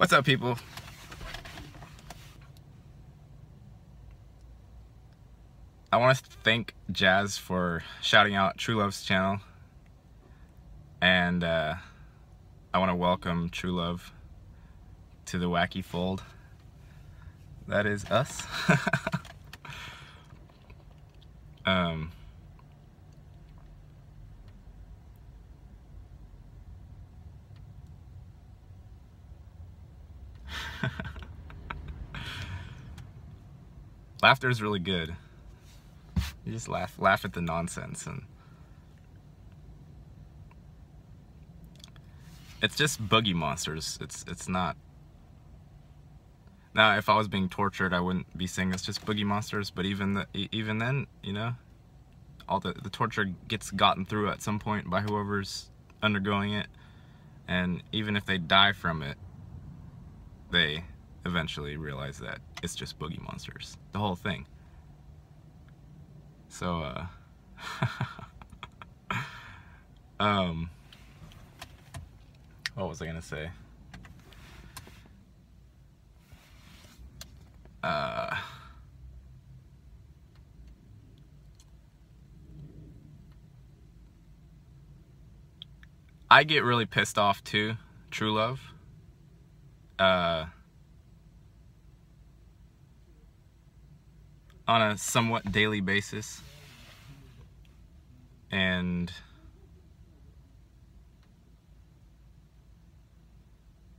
What's up, people? I want to thank Jazz for shouting out TrueLove's channel, and I want to welcome TrueLove to the wacky fold. That is us. Laughter is really good. You just laugh at the nonsense, and it's just boogie monsters. It's not. Now, if I was being tortured, I wouldn't be saying it's just boogie monsters. But even then, you know, all the torture gets gotten through at some point by whoever's undergoing it, and even if they die from it, they eventually realize that it's just boogie monsters, the whole thing. So what was I gonna say? I get really pissed off too, TrueLove. On a somewhat daily basis, and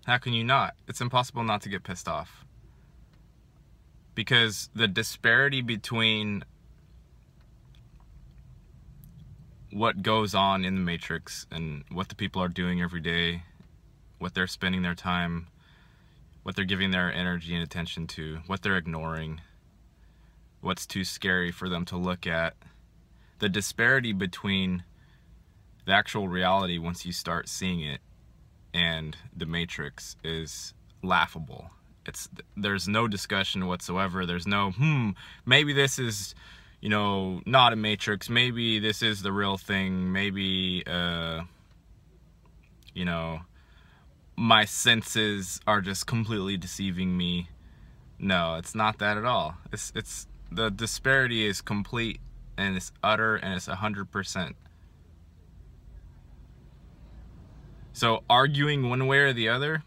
how can you not? It's impossible not to get pissed off, because the disparity between what goes on in the Matrix and what the people are doing every day, what they're spending their time, what they're giving their energy and attention to, what they're ignoring, what's too scary for them to look at. The disparity between the actual reality, once you start seeing it, and the Matrix is laughable. There's no discussion whatsoever. There's no, maybe this is, you know, not a Matrix. Maybe this is the real thing. Maybe, you know, my senses are just completely deceiving me. No, it's not that at all. The disparity is complete, and it's utter, and it's 100%. So arguing one way or the other,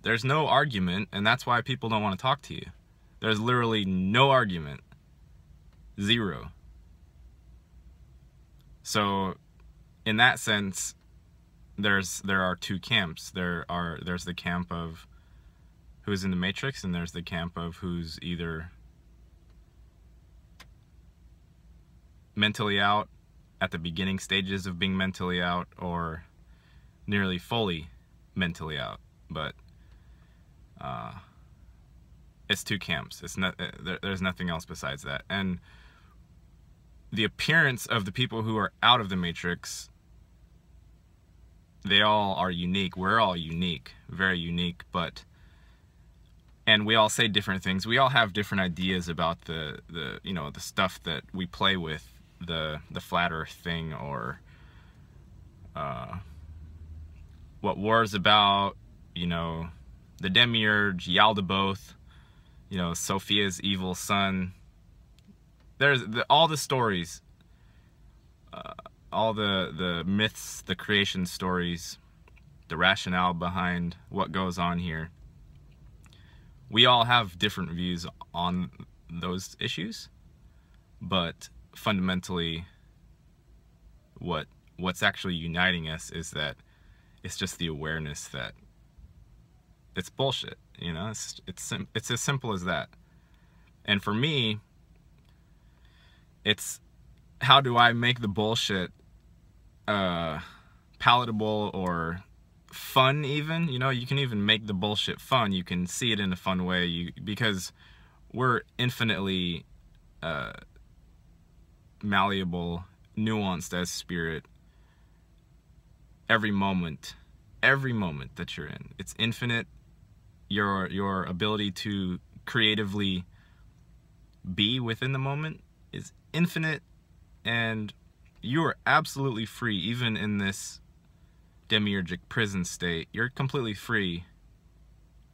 there's no argument, and that's why people don't want to talk to you. There's literally no argument. Zero. So in that sense, there are two camps. There's the camp of who's in the Matrix, and there's the camp of who's either mentally out at the beginning stages of being mentally out, or nearly fully mentally out. But it's two camps. It's not, there's nothing else besides that. And the appearance of the people who are out of the Matrix, they all are unique. We're all unique, very unique, and we all say different things. We all have different ideas about the you know, the stuff that we play with, the flat earth thing, or what war is about, you know, the demiurge, Yaldabaoth, you know, Sophia's evil son. There's all the stories, all the myths, the creation stories, the rationale behind what goes on here. We all have different views on those issues, but fundamentally what's actually uniting us is that it's just the awareness that it's bullshit, you know. It's as simple as that. And for me, it's how do I make the bullshit palatable or fun even. You know, you can even make the bullshit fun. You can see it in a fun way, because we're infinitely malleable, nuanced as spirit. Every moment that you're in, it's infinite. Your ability to creatively be within the moment is infinite, and you are absolutely free, even in this demiurgic prison state, you're completely free,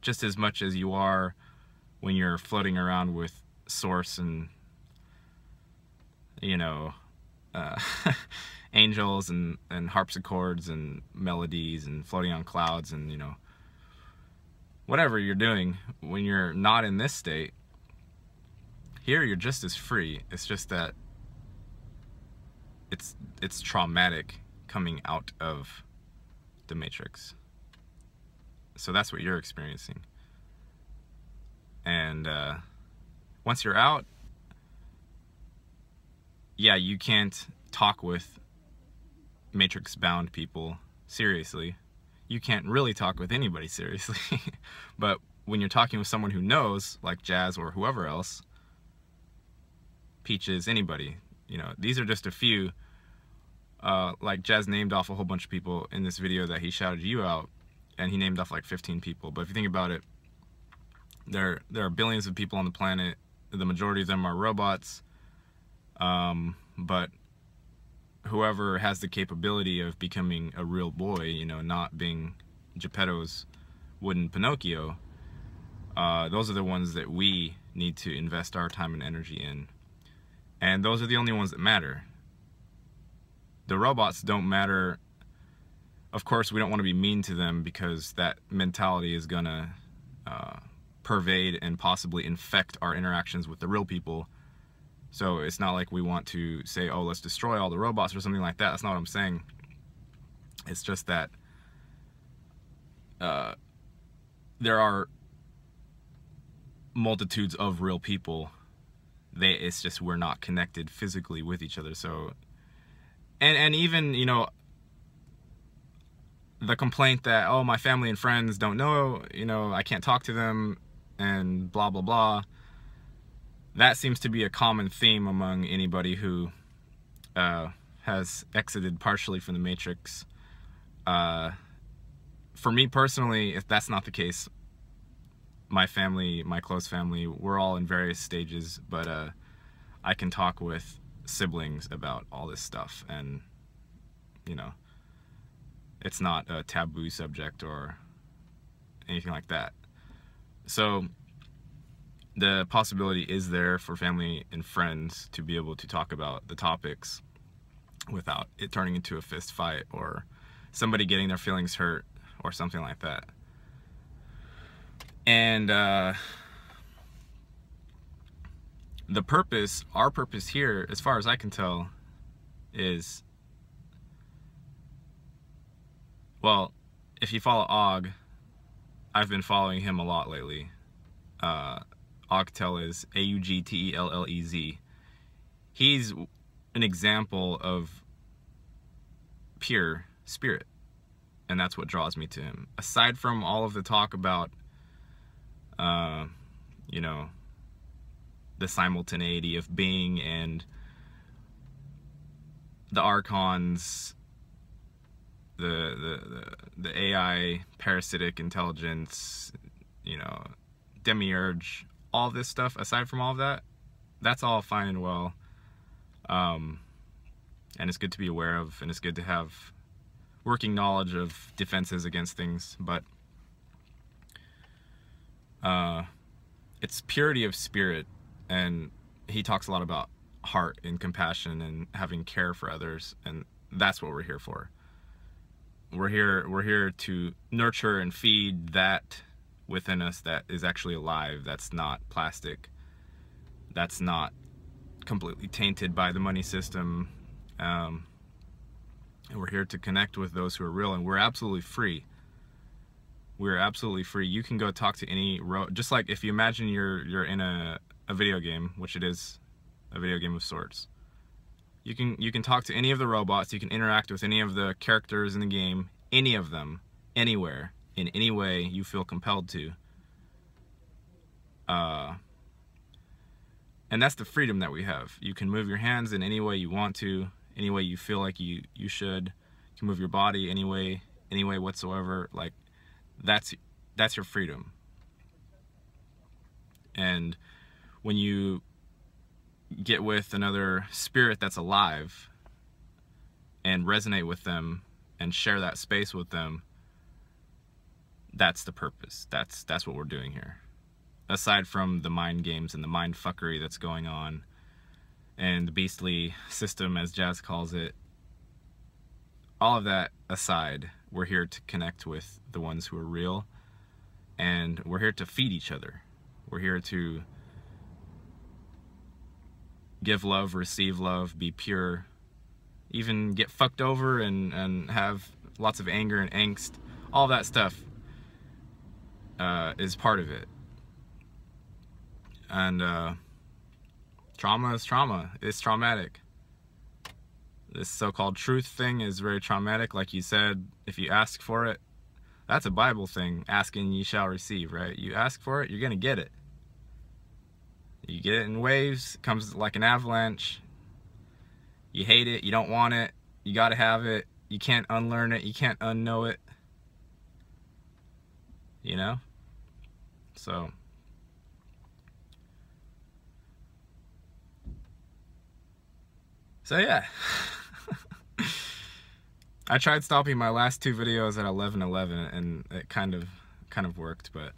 just as much as you are when you're floating around with Source and, you know, angels and harpsichords and melodies and floating on clouds and, you know, whatever you're doing. When you're not in this state, here you're just as free. It's just that it's traumatic coming out of the Matrix. So that's what you're experiencing. And once you're out, yeah, you can't talk with Matrix-bound people seriously. You can't really talk with anybody seriously. But when you're talking with someone who knows, like Jazz or whoever else, Peaches, anybody, you know, these are just a few. Like Jazz named off a whole bunch of people in this video that he shouted you out, and he named off like 15 people. But if you think about it, there are billions of people on the planet. The majority of them are robots. But whoever has the capability of becoming a real boy, you know, not being Geppetto's wooden Pinocchio, those are the ones that we need to invest our time and energy in. And those are the only ones that matter. The robots don't matter. Of course, we don't want to be mean to them, because that mentality is gonna pervade and possibly infect our interactions with the real people. So it's not like we want to say, oh, let's destroy all the robots or something like that. That's not what I'm saying. It's just that there are multitudes of real people. It's just we're not connected physically with each other. So, and even, you know, the complaint that, oh, my family and friends don't know, you know, I can't talk to them and blah, blah, blah. That seems to be a common theme among anybody who has exited partially from the Matrix. For me personally, if that's not the case, my family, my close family, we're all in various stages, but I can talk with siblings about all this stuff, and, you know, it's not a taboo subject or anything like that. So the possibility is there for family and friends to be able to talk about the topics without it turning into a fist fight or somebody getting their feelings hurt or something like that. And the purpose, our purpose here, as far as I can tell, is, well, if you follow Og, I've been following him a lot lately. Augtell is Augtellez. He's an example of pure spirit, and that's what draws me to him. Aside from all of the talk about, you know, the simultaneity of being and the archons, the AI parasitic intelligence, you know, demiurge, all this stuff, aside from all of that, that's all fine and well. And it's good to be aware of, and it's good to have working knowledge of defenses against things, but it's purity of spirit, and he talks a lot about heart and compassion and having care for others, and that's what we're here for. We're here to nurture and feed that within us that is actually alive, that's not plastic, that's not completely tainted by the money system, and we're here to connect with those who are real, and we're absolutely free. We're absolutely free. You can go talk to any just like if you imagine you're in a video game, which it is a video game of sorts. You can talk to any of the robots, you can interact with any of the characters in the game, any of them, anywhere, in any way you feel compelled to. And that's the freedom that we have. You can move your hands in any way you want to, any way you feel like you should. You can move your body any way whatsoever. Like, that's your freedom. And when you get with another spirit that's alive and resonate with them and share that space with them, that's the purpose. That's what we're doing here. Aside from the mind games and the mind fuckery that's going on, and the beastly system, as Jazz calls it, all of that aside, we're here to connect with the ones who are real, and we're here to feed each other. We're here to give love, receive love, be pure, even get fucked over and have lots of anger and angst. All that stuff is part of it. And trauma is trauma. It's traumatic. This so-called truth thing is very traumatic. Like you said, if you ask for it, that's a Bible thing. Asking, ye shall receive, right? You ask for it, you're gonna get it. You get it in waves. It comes like an avalanche. You hate it, you don't want it, you gotta have it. You can't unlearn it, you can't unknow it. You know? So yeah. I tried stopping my last 2 videos at 11:11 and it kind of worked, but it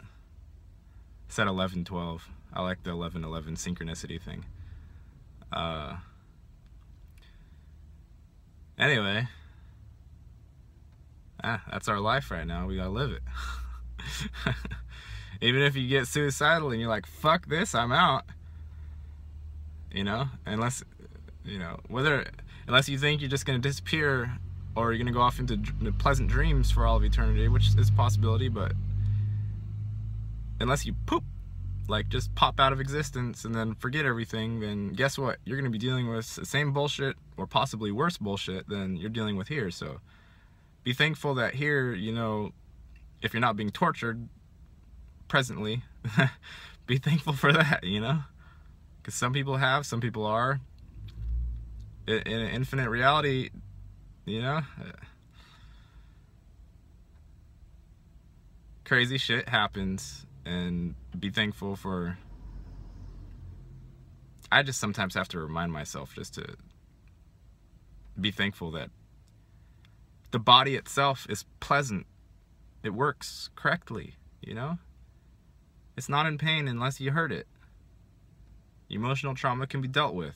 said 11:12. I like the 11:11 synchronicity thing. Anyway, that's our life right now. We gotta live it. Even if you get suicidal and you're like, fuck this, I'm out. You know, unless you think you're just gonna disappear, or you're gonna go off into pleasant dreams for all of eternity, which is a possibility, but unless you poop, like just pop out of existence and then forget everything, then guess what? You're gonna be dealing with the same bullshit, or possibly worse bullshit than you're dealing with here. So be thankful that here, you know, if you're not being tortured presently, be thankful for that, you know? Because some people have, some people are. In an infinite reality, you know, crazy shit happens, and be thankful for. I just sometimes have to remind myself just to be thankful that the body itself is pleasant. It works correctly, you know? It's not in pain unless you hurt it. Emotional trauma can be dealt with.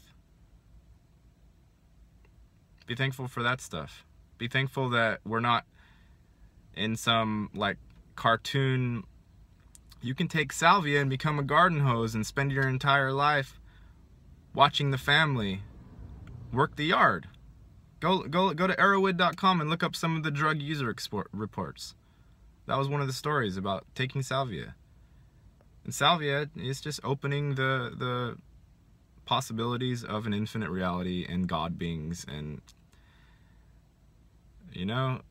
Be thankful for that stuff. Be thankful that we're not in some like cartoon. You can take salvia and become a garden hose and spend your entire life watching the family work the yard. Go to arrowwood.com and look up some of the drug user reports. That was one of the stories about taking salvia. And salvia is just opening the possibilities of an infinite reality and God beings, and you know,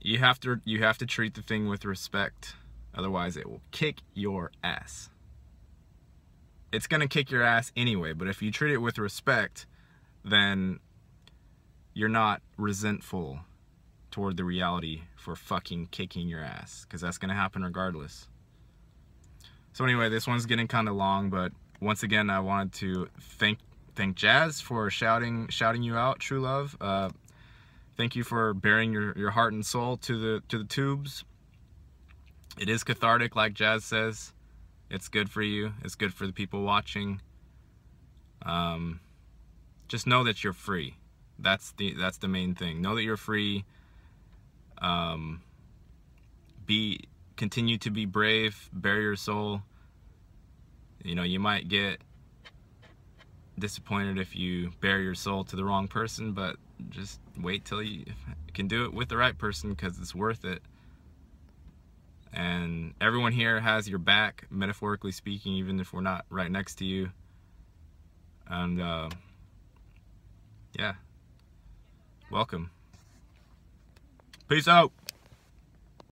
you have to treat the thing with respect, otherwise it will kick your ass. It's gonna kick your ass anyway, but if you treat it with respect, then you're not resentful toward the reality for fucking kicking your ass, because that's gonna happen regardless. So anyway, this one's getting kind of long, but once again, I wanted to thank Jazz for shouting you out, TrueLove. Thank you for bearing your heart and soul to the tubes. It is cathartic, like Jazz says. It's good for you. It's good for the people watching. Just know that you're free. That's the main thing. Know that you're free. Continue to be brave. Bare your soul. You know, you might get disappointed if you bare your soul to the wrong person, but just wait till you can do it with the right person, because it's worth it. And everyone here has your back, metaphorically speaking, even if we're not right next to you. And yeah, welcome. Peace out.